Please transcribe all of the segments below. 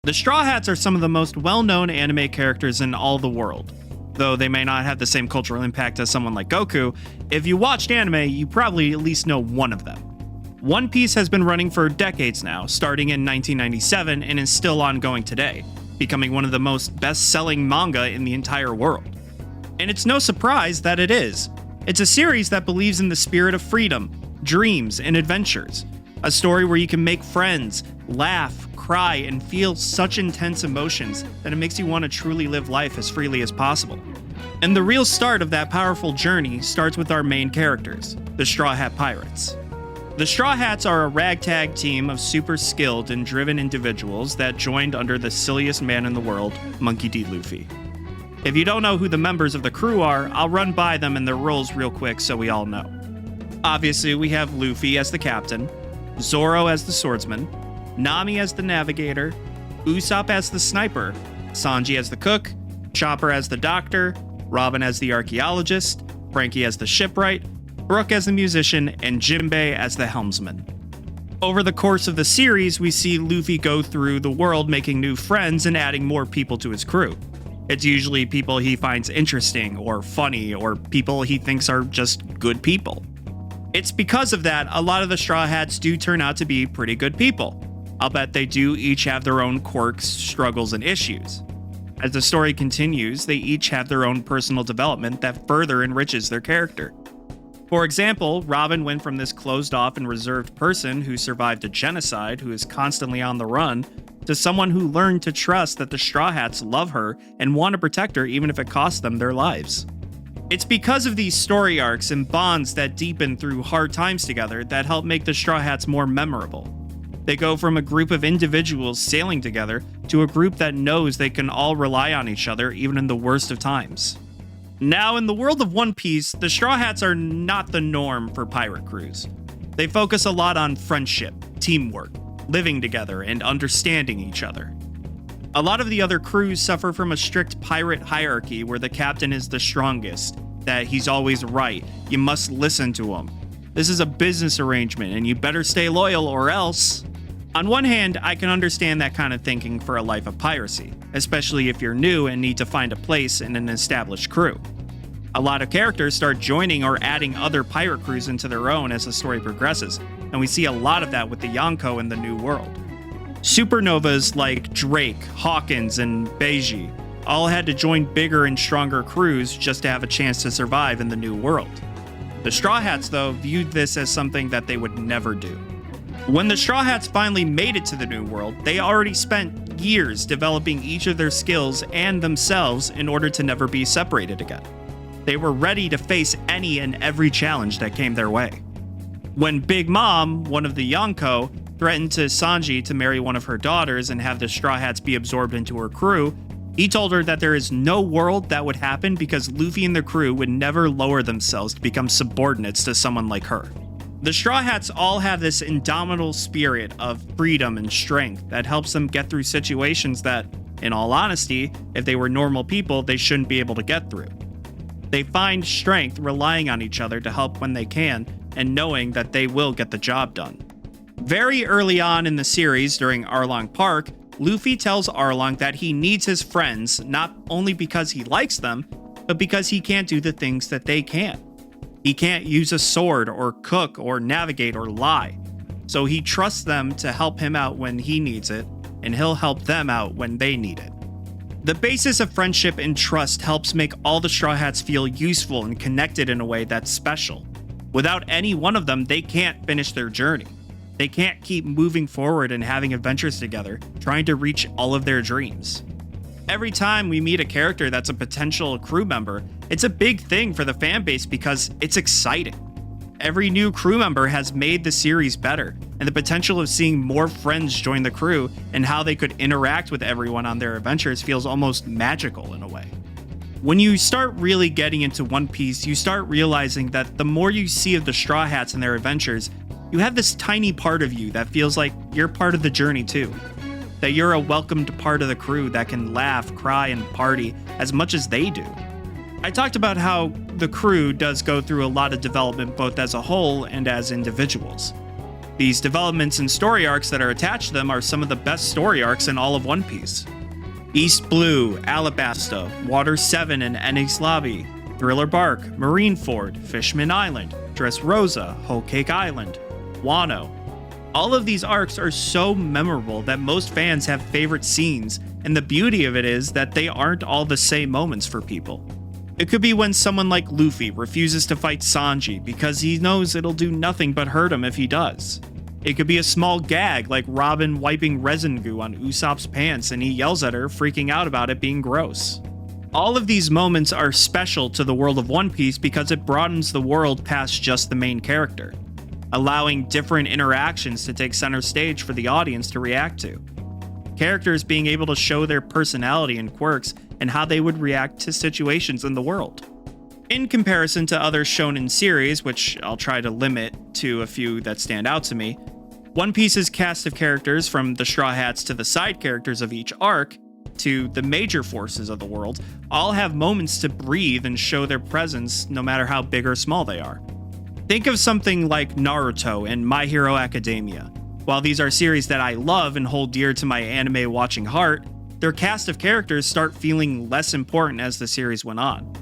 The Straw Hats are some of the most well-known anime characters in all the world. Though they may not have the same cultural impact as someone like Goku, if you watched anime, you probably at least know one of them. One Piece has been running for decades now, starting in 1997 and is still ongoing today, becoming one of the most best-selling manga in the entire world. And it's no surprise that it is. It's a series that believes in the spirit of freedom, dreams, and adventures. A story where you can make friends, laugh, cry, and feel such intense emotions that it makes you want to truly live life as freely as possible. And the real start of that powerful journey starts with our main characters, the Straw Hat Pirates. The Straw Hats are a ragtag team of super skilled and driven individuals that joined under the silliest man in the world, Monkey D. Luffy. If you don't know who the members of the crew are, I'll run by them and their roles real quick so we all know. Obviously, we have Luffy as the captain, Zoro as the swordsman, Nami as the navigator, Usopp as the sniper, Sanji as the cook, Chopper as the doctor, Robin as the archaeologist, Frankie as the shipwright, Brook as the musician, and Jinbei as the helmsman. Over the course of the series, we see Luffy go through the world making new friends and adding more people to his crew. It's usually people he finds interesting or funny or people he thinks are just good people. It's because of that, a lot of the Straw Hats do turn out to be pretty good people. I'll bet they do each have their own quirks, struggles, and issues. As the story continues, they each have their own personal development that further enriches their character. For example, Robin went from this closed-off and reserved person who survived a genocide, who is constantly on the run, to someone who learned to trust that the Straw Hats love her and want to protect her even if it costs them their lives. It's because of these story arcs and bonds that deepen through hard times together that help make the Straw Hats more memorable. They go from a group of individuals sailing together to a group that knows they can all rely on each other even in the worst of times. Now, in the world of One Piece, the Straw Hats are not the norm for pirate crews. They focus a lot on friendship, teamwork, living together, and understanding each other. A lot of the other crews suffer from a strict pirate hierarchy where the captain is the strongest, that he's always right, you must listen to him. This is a business arrangement and you better stay loyal or else. On one hand, I can understand that kind of thinking for a life of piracy, especially if you're new and need to find a place in an established crew. A lot of characters start joining or adding other pirate crews into their own as the story progresses, and we see a lot of that with the Yonko in the New World. Supernovas like Drake, Hawkins, and Beiji all had to join bigger and stronger crews just to have a chance to survive in the New World. The Straw Hats, though, viewed this as something that they would never do. When the Straw Hats finally made it to the New World, they already spent years developing each of their skills and themselves in order to never be separated again. They were ready to face any and every challenge that came their way. When Big Mom, one of the Yonko, threatened to Sanji to marry one of her daughters and have the Straw Hats be absorbed into her crew, he told her that there is no world that would happen because Luffy and the crew would never lower themselves to become subordinates to someone like her. The Straw Hats all have this indomitable spirit of freedom and strength that helps them get through situations that, in all honesty, if they were normal people, they shouldn't be able to get through. They find strength relying on each other to help when they can, and knowing that they will get the job done. Very early on in the series, during Arlong Park, Luffy tells Arlong that he needs his friends not only because he likes them, but because he can't do the things that they can. He can't use a sword or cook or navigate or lie, so he trusts them to help him out when he needs it, and he'll help them out when they need it. The basis of friendship and trust helps make all the Straw Hats feel useful and connected in a way that's special. Without any one of them, they can't finish their journey. They can't keep moving forward and having adventures together, trying to reach all of their dreams. Every time we meet a character that's a potential crew member, it's a big thing for the fan base because it's exciting. Every new crew member has made the series better, and the potential of seeing more friends join the crew and how they could interact with everyone on their adventures feels almost magical in a way. When you start really getting into One Piece, you start realizing that the more you see of the Straw Hats and their adventures, you have this tiny part of you that feels like you're part of the journey too. That you're a welcomed part of the crew that can laugh, cry, and party as much as they do. I talked about how the crew does go through a lot of development both as a whole and as individuals. These developments and story arcs that are attached to them are some of the best story arcs in all of One Piece. East Blue, Alabasta, Water 7 and Enies Lobby, Thriller Bark, Marineford, Fishman Island, Dressrosa, Whole Cake Island, Wano. All of these arcs are so memorable that most fans have favorite scenes, and the beauty of it is that they aren't all the same moments for people. It could be when someone like Luffy refuses to fight Sanji because he knows it'll do nothing but hurt him if he does. It could be a small gag like Robin wiping resin goo on Usopp's pants and he yells at her, freaking out about it being gross. All of these moments are special to the world of One Piece because it broadens the world past just the main character, allowing different interactions to take center stage for the audience to react to. Characters being able to show their personality and quirks and how they would react to situations in the world. In comparison to other shonen series, which I'll try to limit to a few that stand out to me, One Piece's cast of characters, from the Straw Hats to the side characters of each arc, to the major forces of the world, all have moments to breathe and show their presence no matter how big or small they are. Think of something like Naruto and My Hero Academia. While these are series that I love and hold dear to my anime watching heart, their cast of characters start feeling less important as the series went on.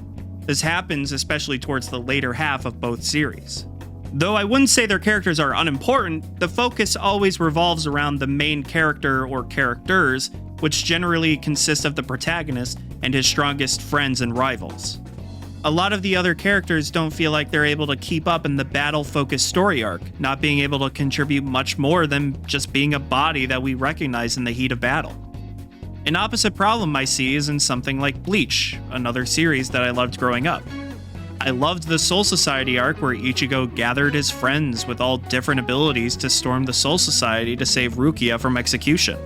This happens especially towards the later half of both series. Though I wouldn't say their characters are unimportant, the focus always revolves around the main character or characters, which generally consist of the protagonist and his strongest friends and rivals. A lot of the other characters don't feel like they're able to keep up in the battle-focused story arc, not being able to contribute much more than just being a body that we recognize in the heat of battle. An opposite problem I see is in something like Bleach, another series that I loved growing up. I loved the Soul Society arc where Ichigo gathered his friends with all different abilities to storm the Soul Society to save Rukia from execution.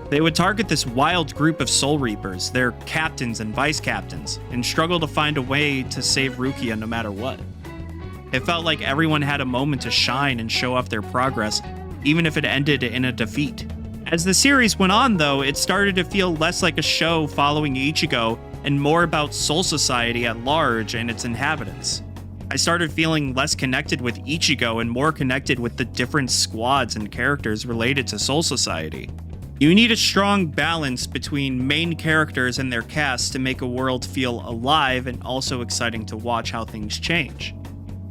They would target this wild group of Soul Reapers, their captains and vice captains, and struggle to find a way to save Rukia no matter what. It felt like everyone had a moment to shine and show off their progress, even if it ended in a defeat. As the series went on, though, it started to feel less like a show following Ichigo and more about Soul Society at large and its inhabitants. I started feeling less connected with Ichigo and more connected with the different squads and characters related to Soul Society. You need a strong balance between main characters and their casts to make a world feel alive and also exciting to watch how things change.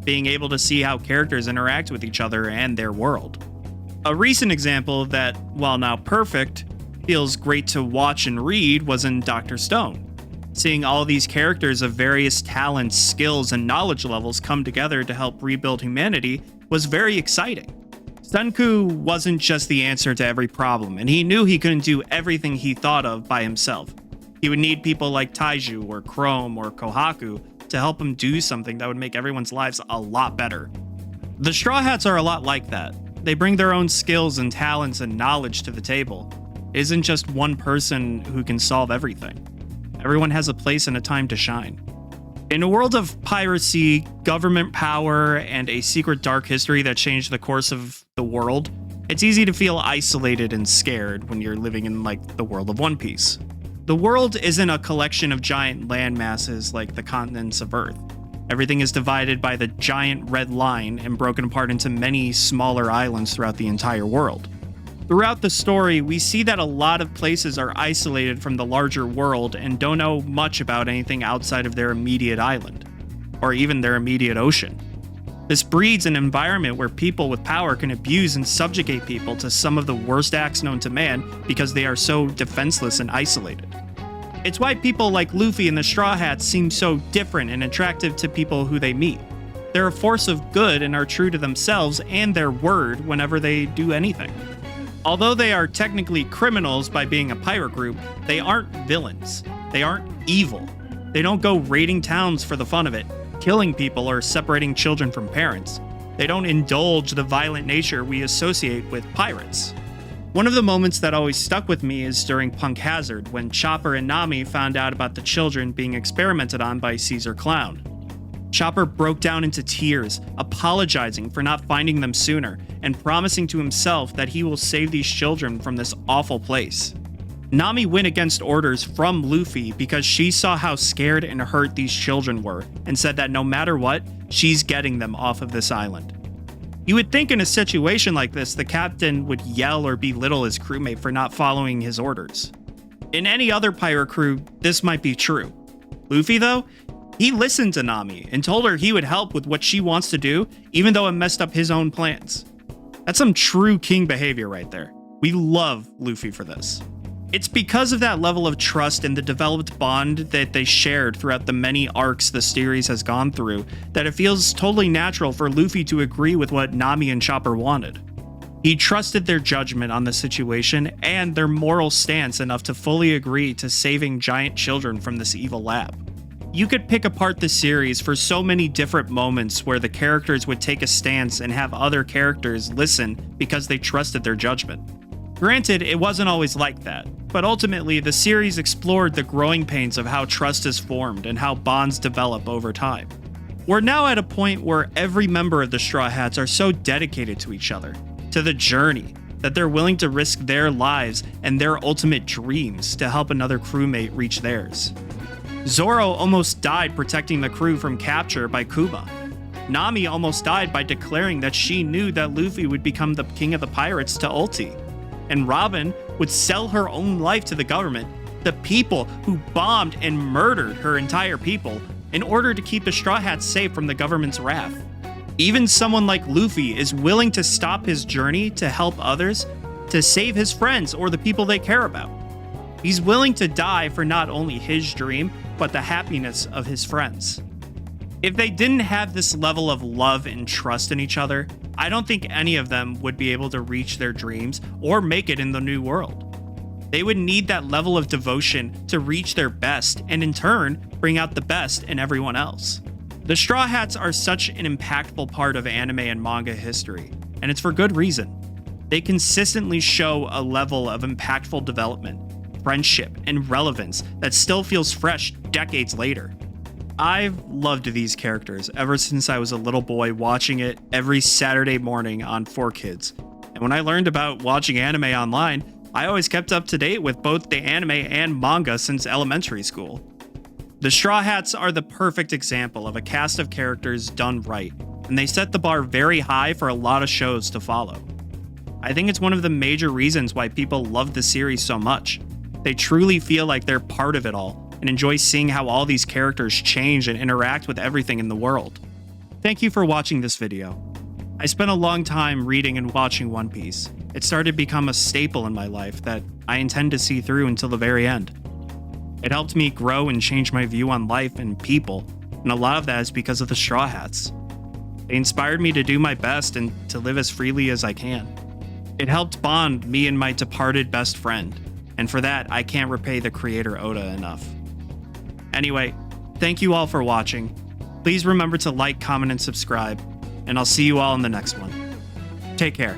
Being able to see how characters interact with each other and their world. A recent example that, while not perfect, feels great to watch and read was in Dr. Stone. Seeing all these characters of various talents, skills, and knowledge levels come together to help rebuild humanity was very exciting. Senku wasn't just the answer to every problem, and he knew he couldn't do everything he thought of by himself. He would need people like Taiju or Chrome or Kohaku to help him do something that would make everyone's lives a lot better. The Straw Hats are a lot like that. They bring their own skills and talents and knowledge to the table. It isn't just one person who can solve everything. Everyone has a place and a time to shine. In a world of piracy, government power, and a secret dark history that changed the course of the world, it's easy to feel isolated and scared when you're living in, like, the world of One Piece. The world isn't a collection of giant land masses like the continents of Earth. Everything is divided by the giant red line and broken apart into many smaller islands throughout the entire world. Throughout the story, we see that a lot of places are isolated from the larger world and don't know much about anything outside of their immediate island, or even their immediate ocean. This breeds an environment where people with power can abuse and subjugate people to some of the worst acts known to man because they are so defenseless and isolated. It's why people like Luffy and the Straw Hats seem so different and attractive to people who they meet. They're a force of good and are true to themselves and their word whenever they do anything. Although they are technically criminals by being a pirate group, they aren't villains. They aren't evil. They don't go raiding towns for the fun of it, killing people or separating children from parents. They don't indulge the violent nature we associate with pirates. One of the moments that always stuck with me is during Punk Hazard, when Chopper and Nami found out about the children being experimented on by Caesar Clown. Chopper broke down into tears, apologizing for not finding them sooner, and promising to himself that he will save these children from this awful place. Nami went against orders from Luffy because she saw how scared and hurt these children were, and said that no matter what, she's getting them off of this island. You would think in a situation like this, the captain would yell or belittle his crewmate for not following his orders. In any other pirate crew, this might be true. Luffy, though, he listened to Nami and told her he would help with what she wants to do, even though it messed up his own plans. That's some true king behavior right there. We love Luffy for this. It's because of that level of trust and the developed bond that they shared throughout the many arcs the series has gone through that it feels totally natural for Luffy to agree with what Nami and Chopper wanted. He trusted their judgment on the situation and their moral stance enough to fully agree to saving giant children from this evil lab. You could pick apart the series for so many different moments where the characters would take a stance and have other characters listen because they trusted their judgment. Granted, it wasn't always like that, but ultimately the series explored the growing pains of how trust is formed and how bonds develop over time. We're now at a point where every member of the Straw Hats are so dedicated to each other, to the journey, that they're willing to risk their lives and their ultimate dreams to help another crewmate reach theirs. Zoro almost died protecting the crew from capture by Kuma. Nami almost died by declaring that she knew that Luffy would become the king of the pirates to Ulti. And Robin would sell her own life to the government, the people who bombed and murdered her entire people, in order to keep the Straw Hats safe from the government's wrath. Even someone like Luffy is willing to stop his journey to help others, to save his friends or the people they care about. He's willing to die for not only his dream, but the happiness of his friends. If they didn't have this level of love and trust in each other, I don't think any of them would be able to reach their dreams or make it in the new world. They would need that level of devotion to reach their best and in turn, bring out the best in everyone else. The Straw Hats are such an impactful part of anime and manga history, and it's for good reason. They consistently show a level of impactful development, friendship, and relevance that still feels fresh decades later. I've loved these characters ever since I was a little boy watching it every Saturday morning on 4Kids. And when I learned about watching anime online, I always kept up to date with both the anime and manga since elementary school. The Straw Hats are the perfect example of a cast of characters done right, and they set the bar very high for a lot of shows to follow. I think it's one of the major reasons why people love the series so much. They truly feel like they're part of it all, and enjoy seeing how all these characters change and interact with everything in the world. Thank you for watching this video. I spent a long time reading and watching One Piece. It started to become a staple in my life that I intend to see through until the very end. It helped me grow and change my view on life and people, and a lot of that is because of the Straw Hats. They inspired me to do my best and to live as freely as I can. It helped bond me and my departed best friend, and for that, I can't repay the creator Oda enough. Anyway, thank you all for watching. Please remember to like, comment, and subscribe, and I'll see you all in the next one. Take care.